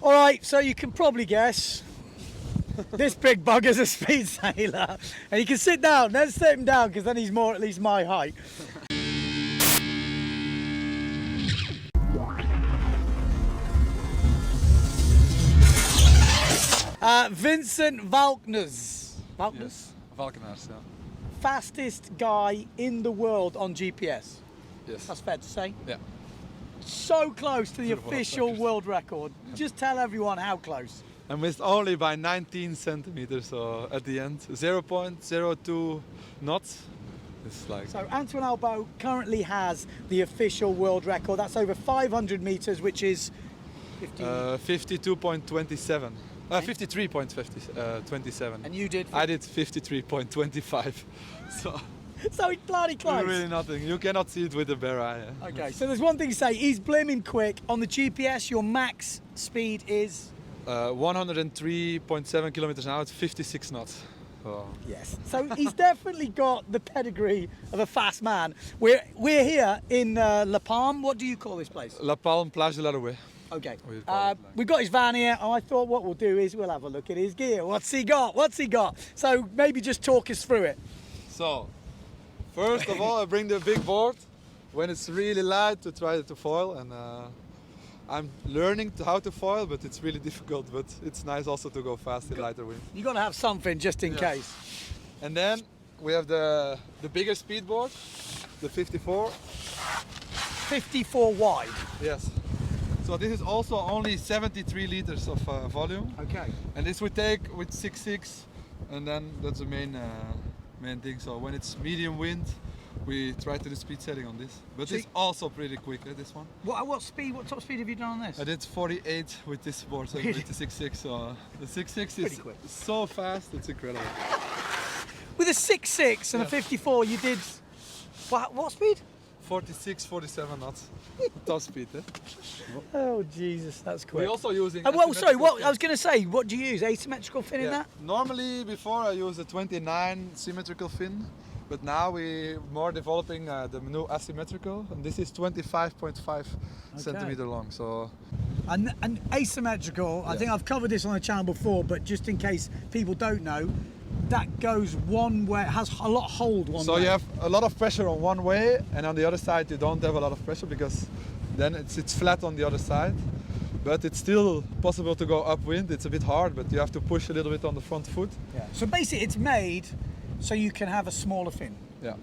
All right, so you can probably guess this big bugger's a speed sailor, and he can sit down. Let's sit him down because then he's more at least my height. Vincent Valkenaers. Yes, Valkenaers, yeah. Fastest guy in the world on GPS. Yes. That's fair to say. Yeah. So close to the To the official world world record. Just tell everyone how close. I missed only by 19 centimeters, so at the end, 0.02 knots. It's like... So Antoine Albo currently has the official world record. That's over 500 meters, which is 52.27. 53.27. And you did? I did 53.25. So it's bloody close. Really nothing. You cannot see it with the bare eye. Yeah. Okay, so there's one thing to say. He's blimmin' quick. On the GPS, your max speed is? 103.7 kilometers an hour. It's 56 knots. So. Yes. So he's definitely got the pedigree of a fast man. We're here in La Palme. What do you call this place? La Palme, Plage de la Rouée. Okay. We've got his van here, and I thought what we'll do is we'll have a look at his gear. What's he got? What's he got? So maybe just talk us through it. So, first of all, I bring the big board when it's really light to try to foil, and I'm learning how to foil, but it's really difficult. But it's nice also to go fast in lighter wind. You got to have something just in case. And then we have the bigger speed board, the 54. 54 wide. Yes. So this is also only 73 liters of volume. Okay. And this we take with 6.6, and then that's the main thing. So when it's medium wind, we try to do speed setting on this. But it's also pretty quick, this one. What speed? What top speed have you done on this? I did 48 with this board, so with the 6.6. So the 6.6 is so fast, it's incredible. With a 6.6 and a 54, you did what speed? 46, 47 knots. Top speed, eh? Oh Jesus, that's quick. We're also using. Well, sorry. What I was going to say. What do you use? Asymmetrical fin in that? Normally, before I used a 29 symmetrical fin, but now we're more developing the new asymmetrical, and this is 25.5 centimeter long. So. And asymmetrical. I think I've covered this on the channel before, but just in case people don't know. That goes one way, it has a lot of hold one way. So you have a lot of pressure on one way, and on the other side you don't have a lot of pressure because then it's flat on the other side. But it's still possible to go upwind. It's a bit hard, but you have to push a little bit on the front foot. Yeah. So basically it's made so you can have a smaller fin. Yeah.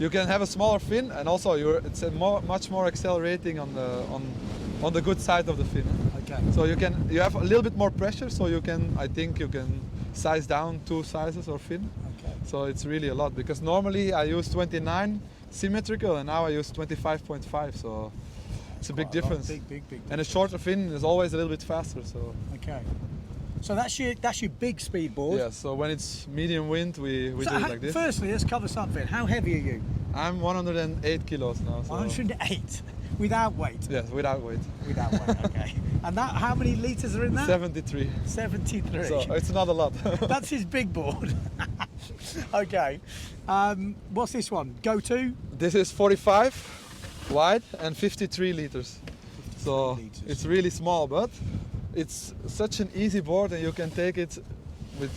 You can have a smaller fin, and also it's much more accelerating on the good side of the fin. Okay. So you have a little bit more pressure, so I think you can size down 2 sizes of fin. Okay. So it's really a lot, because normally I use 29 symmetrical and now I use 25.5, so it's a big difference. Big. And a shorter fin is always a little bit faster. So. Okay. So that's your big speed board. Yeah. So when it's medium wind, we do it like this. Firstly, let's cover something. How heavy are you? I'm 108 kilos now. So. 108 without weight. Yes, without weight. Without weight. Okay. And that, how many liters are in that? 73. 73. So it's not a lot. That's his big board. Okay. What's this one? Go to? This is 45 wide and 53 liters. So it's really small, but it's such an easy board, and you can take it with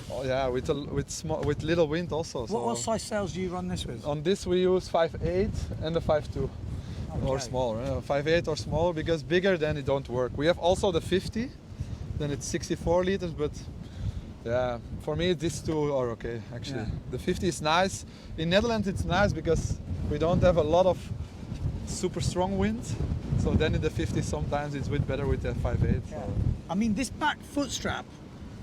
little wind also. So What size sails do you run this with? On this we use 5.8 and a 5.2. Or smaller, 5.8 or smaller, because bigger then it don't work. We have also the 50, then it's 64 liters, but yeah, for me these two are okay actually. Yeah. The 50 is nice. In Netherlands it's nice because we don't have a lot of super strong wind, so then in the 50 sometimes it's a bit better with the 5.8. Yeah. So. I mean, this back foot strap,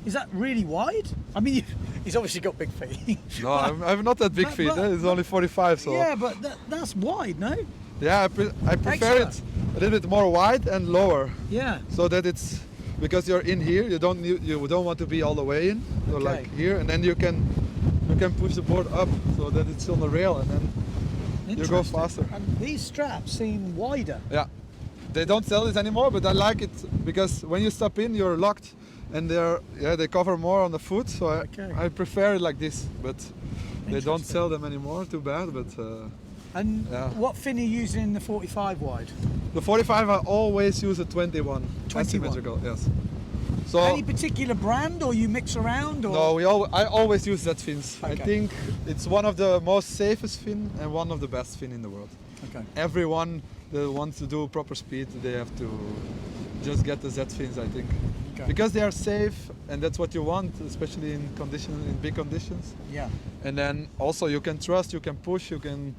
is that really wide? I mean, he's obviously got big feet. No, I'm not that big feet, it's only 45. So. Yeah, but that's wide, no? Yeah, I prefer it a little bit more wide and lower. Yeah. So that it's, because you're in here, you don't want to be all the way in. So like here, and then you can push the board up so that it's on the rail, and then you go faster. And these straps seem wider. Yeah. They don't sell this anymore, but I like it because when you step in, you're locked, and they cover more on the foot. So I prefer it like this, but they don't sell them anymore. Too bad, but. And what fin are you using in the 45 wide? The 45 I always use a 21. 21? Asymmetrical, yes. So Any particular brand, or you mix around? Or? no, I always use that fins. I Okay. think it's one of the most safest fin and one of the best fin in the world. Okay. Everyone that wants to do proper speed, they have to just get the Z fins, I think. Okay. Because they are safe, and that's what you want, especially in big conditions. Yeah. And then also you can trust, you can push, you can.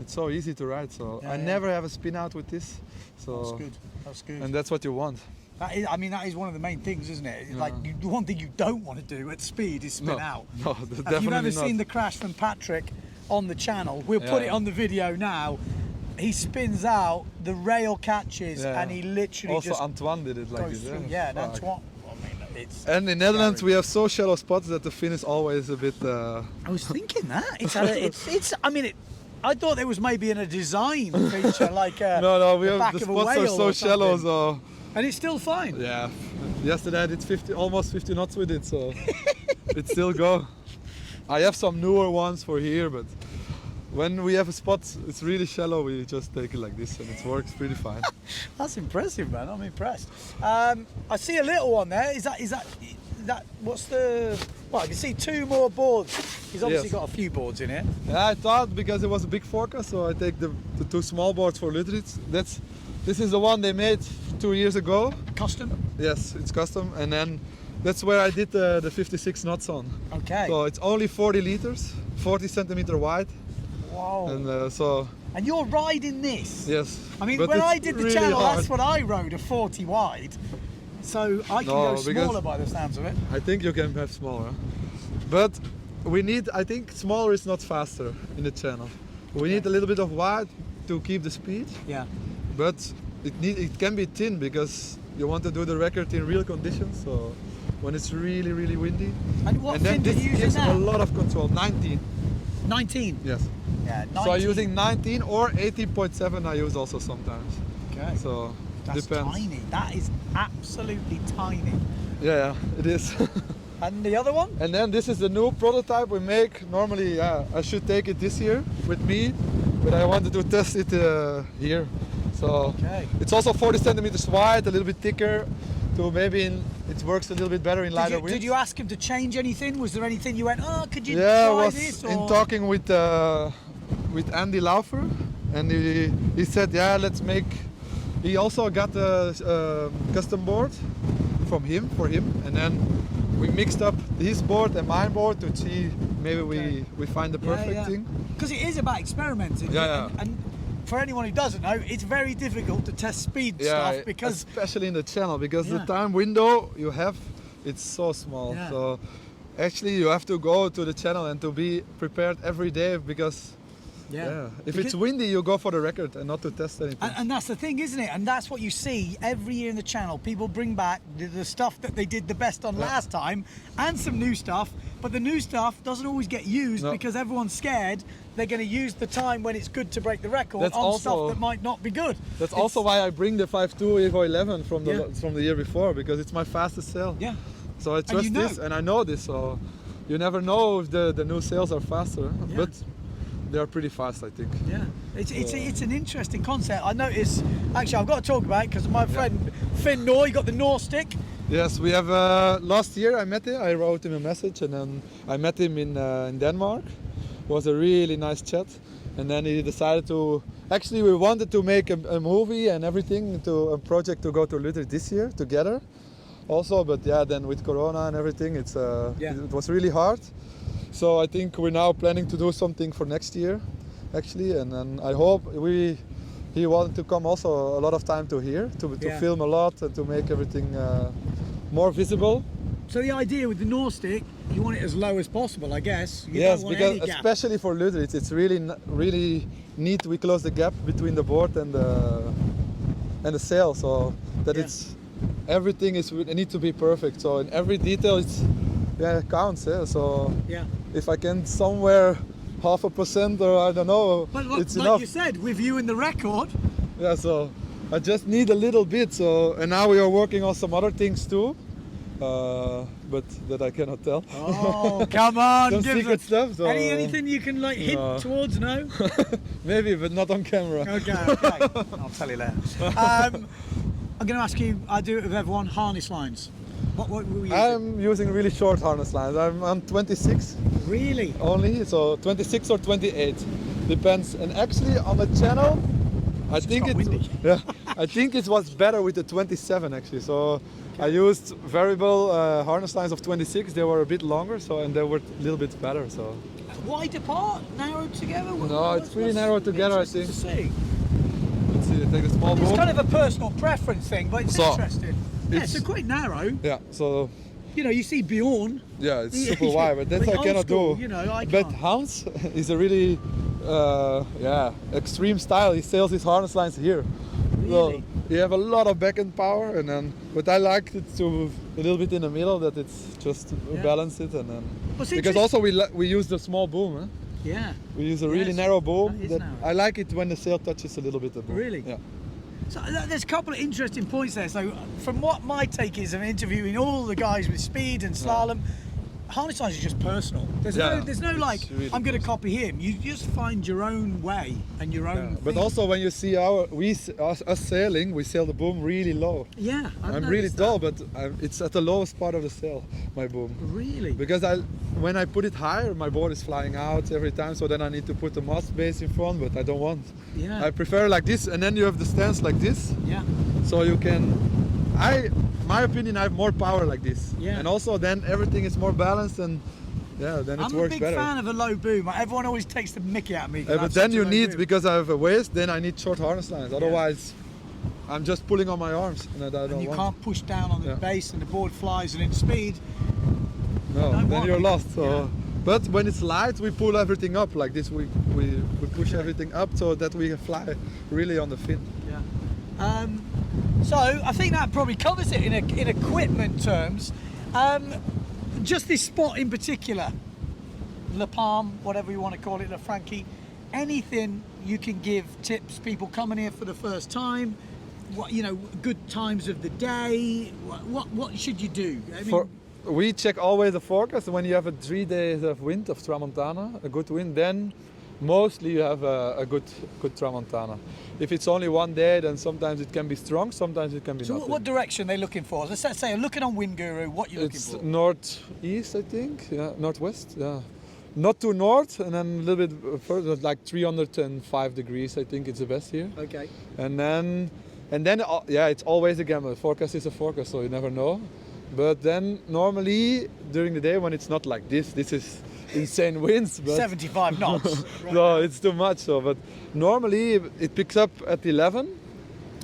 It's so easy to ride. So Yeah, I yeah. never have a spin out with this. So That's good. That's good. and that's what you want. That is, I mean, that is one of the main things, isn't it? Yeah. Like, the one thing you don't want to do at speed is spin No, out. no, If definitely you've ever not. seen the crash from Patrick on the channel, we'll put it Yeah. on the video now. He spins out, the rail catches, Yeah. and he literally Also just Antoine did it like goes this. through. Yeah, and Fuck. Antoine. I mean, it's. And in Netherlands scary. we have so shallow spots that the fin is always a bit. I was thinking that it's. I mean, I thought there was maybe in a design feature like No, we the have back the of a spots are whale so or shallow, something. so And it's still fine. yeah. Yesterday I did almost 50 knots with it, so it still go. I have some newer ones for here, but when we have a spot, it's really shallow. We just take it like this, and it works pretty fine. That's impressive, man. I'm impressed. I see a little one there. Is that what's the? Well, I can see two more boards. He's obviously Yes. got a few boards in it. Yeah, I thought because it was a big forecast, so I take the two small boards for Lutritz. This is the one they made 2 years ago. Custom. Yes, it's custom, and then that's where I did the 56 knots on. Okay. So it's only 40 liters, 40 centimeter wide, Wow. and so And you're riding this. yes. I mean, but when it's I did the really channel, hard. that's what I rode, a 40 wide. So I can No, go because- smaller by the sounds of it. I think you can have smaller, but we need. I think smaller is not faster in the channel. We need a little bit of wide to keep the speed, Yeah. but it can be thin because you want to do the record in real conditions. So when it's really windy, And what and then fin do this you use gives now? a lot of control. 19. 19. Yes. Yeah. 19. So I'm using 19 or 18.7. I use also sometimes. Okay. So That's depends. tiny. That is absolutely tiny. Yeah, it is. And the other one? And then this is the new prototype we make. Normally, yeah, I should take it this year with me, but I wanted to test it here. So Okay. it's also 40 centimeters wide, a little bit thicker, to it works a little bit better in lighter winds. Did you ask him to change anything? Was there anything you went, oh, could you Yeah, I try was this? in or- talking with Andy Laufer, and he said, yeah, let's make. He also got a custom board for him, and then we mixed up his board and my board to see maybe we find the perfect thing. Because it is about experimenting. Yeah, And for anyone who doesn't know, it's very difficult to test speed stuff because especially in the channel, because Yeah. the time window you have, it's so small. Yeah. So actually you have to go to the channel and to be prepared every day because if it's windy you go for the record and not to test anything. And that's the thing, isn't it? And that's what you see every year in the channel. People bring back the stuff that they did the best on last time and some new stuff, but the new stuff doesn't always get used because everyone's scared they're going to use the time when it's good to break the record That's on also- stuff that might not be good. That's also why I bring the 5.2 Evo 11 from Yeah. the year before, because it's my fastest sail. Yeah. So I trust you know. this, and I know this. So you never know if the new sails are faster, but they are pretty fast, I think. Yeah, it's an interesting concept. I noticed, actually I've got to talk about it because my friend Finn Noor, he got the Noor stick. Yes, we have. Last year I met him. I wrote him a message, and then I met him in Denmark. It was a really nice chat, and then he decided to. Actually, we wanted to make a movie and everything, a project to go to Luther this year together, also. But yeah, then with Corona and everything, it was really hard. So I think we're now planning to do something for next year, actually, and then I hope he wanted to come also a lot of time to here to film a lot and to make everything more visible. So the idea with the Noor stick, you want it as low as possible, I guess. You Yes, don't want because any gap. especially for Lutritz, it's really neat. We close the gap between the board and the sail, so that everything needs to be perfect. So in every detail, it counts. Yeah. So if I can somewhere 0.5% or I don't know, But it's like enough. you said, with you in the record, Yeah, so I just need a little bit. So and now we are working on some other things too, but that I cannot tell. oh come on, Some give secret us stuff. So anything you can like hint No. towards, no? maybe, but not on camera. Okay, I'll tell you later. I'm going to ask you, I do it with everyone, harness lines. What were you using? I'm using really short harness lines. I'm on 26 Really? only, so 26 or 28, depends. And actually on the channel, I think got windy. yeah, I think it was better with the 27 actually. So I used variable harness lines of 26. They were a bit longer, so and they were a little bit better. So Wide apart, narrowed together? no, it's pretty narrow together, I think. To see. Let's see, take a small It's boom. kind of a personal preference thing, but it's So, interesting. Yeah, it's- so quite narrow. Yeah, so You know, you see Bjorn. yeah, it's super wide, but that's Like I cannot old school, do. You know, I But can't. Hans is a really extreme style. He sails his harness lines here. Really? So you have a lot of back end power, and then but I like it to a little bit in the middle, that it's just to Yeah. balance it, and then Well, see, because just- also we use the small boom. Eh? Yeah. We use a really Yes, narrow boom. that is That narrow. I like it when the sail touches a little bit the boom. Really? Yeah. So there's a couple of interesting points there. So from what my take is of interviewing all the guys with speed and slalom, harness lines is just personal. There's Yeah, there's no it's like, really I'm going to copy him. You just find your own way and your own Yeah. But thing. also when you see us sailing, we sail the boom really low. Yeah, I've I'm really noticed dull, but it's at the lowest part of the sail, my boom. that. Really? Because when I put it higher, my board is flying out every time, so then I need to put the mast base in front, but I don't want. Yeah. I prefer like this, and then you have the stance like this, Yeah. so you can, my opinion, I have more power like this. Yeah. And also then everything is more balanced, and yeah, then it I'm a works big better. fan of a low boom. Everyone always takes the mickey out of me. 'cause I But have then such a you low need, boom. because I have a waist, then I need short harness lines, otherwise I'm just pulling on my arms, and I don't And you want. can't push down on the Yeah. base and the board flies and in speed. No, don't then want you're it. lost. So, Yeah. but when it's light, we pull everything up like this. We push everything up so that we can fly really on the fin. Yeah. So I think that probably covers it in equipment terms. Just this spot in particular, La Palme, whatever you want to call it, La Frankie. Anything you can give tips people coming here for the first time? What, you know, good times of the day. What should you do? I mean, We check always the forecast. When you have a 3 days of wind, of Tramontana, a good wind, then mostly you have a good Tramontana. If it's only 1 day, then sometimes it can be strong, sometimes it can be so nothing. what direction are they looking for? Let's say I'm looking on Wind Guru. What you looking It's for? northeast, I think. Yeah, northwest. Yeah, not too north, and then a little bit further, like 305 degrees. I think it's the best here. Okay. And then yeah, it's always a gamble. Forecast is a forecast, so you never know. But then normally during the day when it's not like this is insane winds. But 75 knots. no, it's too much. So, but normally it picks up at 11,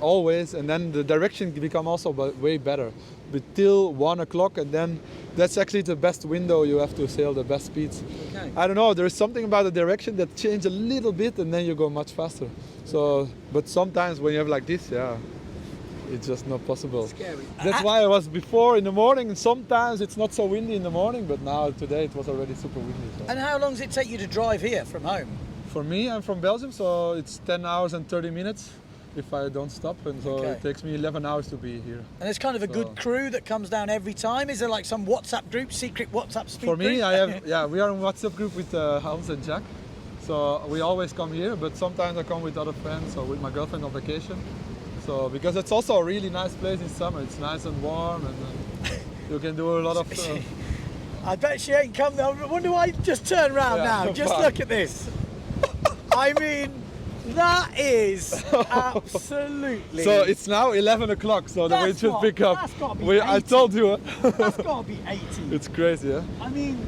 always, and then the direction become also way better. But till 1 o'clock, and then that's actually the best window you have to sail the best speeds. Okay. I don't know. There is something about the direction that change a little bit, and then you go much faster. So, but sometimes when you have like this, yeah, it's just not possible. Scary. That's why I was before in the morning, and sometimes it's not so windy in the morning, but now today it was already super windy. So. And how long does it take you to drive here from home? For me, I'm from Belgium, so it's 10 hours and 30 minutes if I don't stop, and so Okay. it takes me 11 hours to be here. And there's kind of a good So- crew that comes down every time. Is there like some WhatsApp group, secret WhatsApp speed For me, group? I have, yeah, we are in WhatsApp group with Hans and Jack, so we always come here, but sometimes I come with other friends or with my girlfriend on vacation. So, because it's also a really nice place in summer, it's nice and warm, and you can do a lot of... I bet she ain't come there. I wonder why I just turn around Yeah, now. Just fine. look at this. I mean, that is absolutely... So it's now 11 o'clock, so the That's wind should what- pick up. that's gotta be I 80. told you, That's got to be 80. it's crazy, yeah? I mean,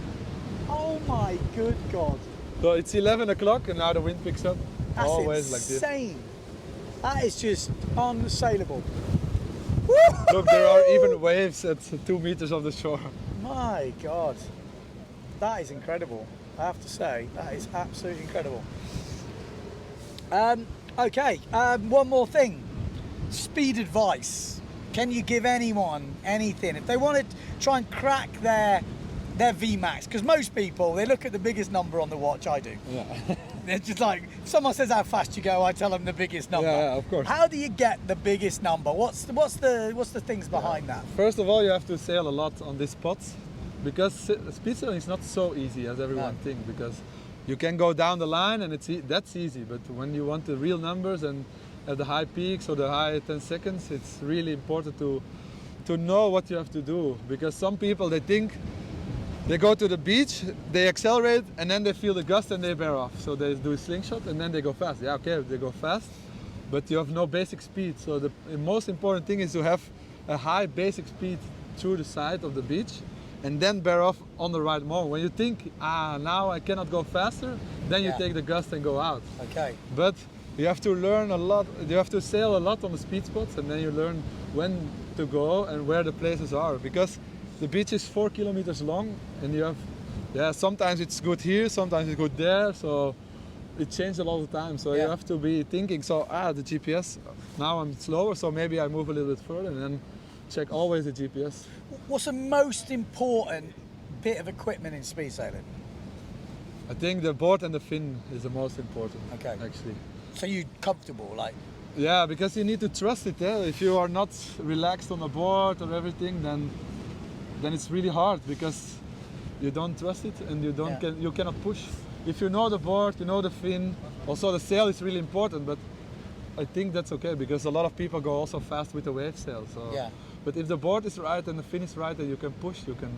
oh my good God. So it's 11 o'clock and now the wind picks up. That's Always like this. insane. That is just unsaleable. Look, there are even waves at 2 meters of the shore. My God, that is incredible. I have to say, that is absolutely incredible. Okay, one more thing. Speed advice. Can you give anyone anything if they want to try and crack their VMAX? Because most people, they look at the biggest number on the watch. I do. Yeah. They're just like, if someone says how fast you go, I tell them the biggest number. Yeah, of course. How do you get the biggest number? What's the things behind that? First of all, you have to sail a lot on these spots, because speed sailing is not so easy as everyone No. thinks, because you can go down the line and that's easy, but when you want the real numbers and at the high peaks or the high 10 seconds, it's really important to to know what you have to do, because some people, they think they go to the beach, they accelerate, and then they feel the gust and they bear off. So they do a slingshot and then they go fast. Yeah, okay, they go fast, but you have no basic speed. So the most important thing is to have a high basic speed through the side of the beach, and then bear off on the right moment. When you think, now I cannot go faster, then you take the gust and go out. Okay. But you have to learn a lot, you have to sail a lot on the speed spots, and then you learn when to go and where the places are. Because the beach is 4 kilometers long, and you have, sometimes it's good here, sometimes it's good there, so it changes a lot of time. So you have to be thinking, so the GPS, now I'm slower, so maybe I move a little bit further, and then check always the GPS. What's the most important bit of equipment in speed sailing? I think the board and the fin is the most important, actually. So you're comfortable, like? Yeah, because you need to trust it. If you are not relaxed on the board or everything, then it's really hard, because you don't trust it and you cannot push. If you know the board, you know the fin, also the sail is really important, but I think that's okay, because a lot of people go also fast with the wave sail. So. But if the board is right and the fin is right and you can push, you can.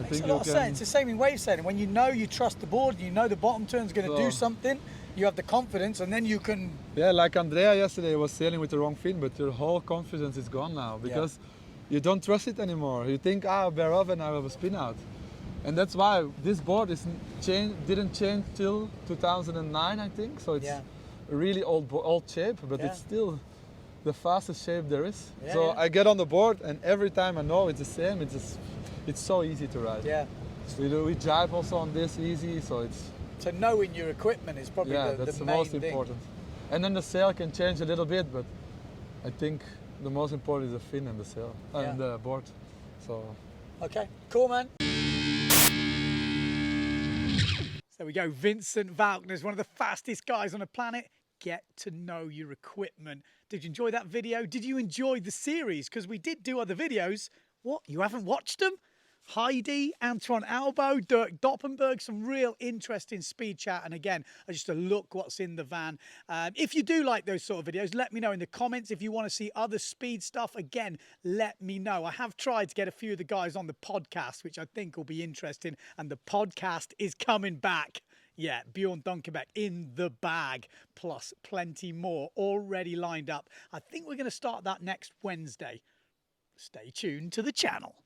I think a lot of sense. It's the same in wave sailing. When you know you trust the board, you know the bottom turn's going to do something, you have the confidence, and then you can. Yeah, like Andrea yesterday was sailing with the wrong fin, but your whole confidence is gone now, because you don't trust it anymore. You think, I'll bear off and I have a spin out. And that's why this board didn't change till 2009, I think. So it's a really old shape, but it's still the fastest shape there is. I get on the board, and every time I know it's the same. It's so easy to ride. We jibe also on this easy, so it's. So knowing your equipment is probably that's the main most thing. important. And then the sail can change a little bit, but I think the most important is the fin and the sail and the board. So. Okay, cool, man. So there we go, Vincent Valkenaers, one of the fastest guys on the planet. Get to know your equipment. Did you enjoy that video? Did you enjoy the series? Because we did do other videos. What, you haven't watched them? Heidi, Antoine Albo, Dirk Doppenberg, some real interesting speed chat. And again, just a look what's in the van. If you do like those sort of videos, let me know in the comments. If you want to see other speed stuff, again, let me know. I have tried to get a few of the guys on the podcast, which I think will be interesting. And the podcast is coming back. Yeah, Bjorn Dunkerbeck in the bag, plus plenty more already lined up. I think we're going to start that next Wednesday. Stay tuned to the channel.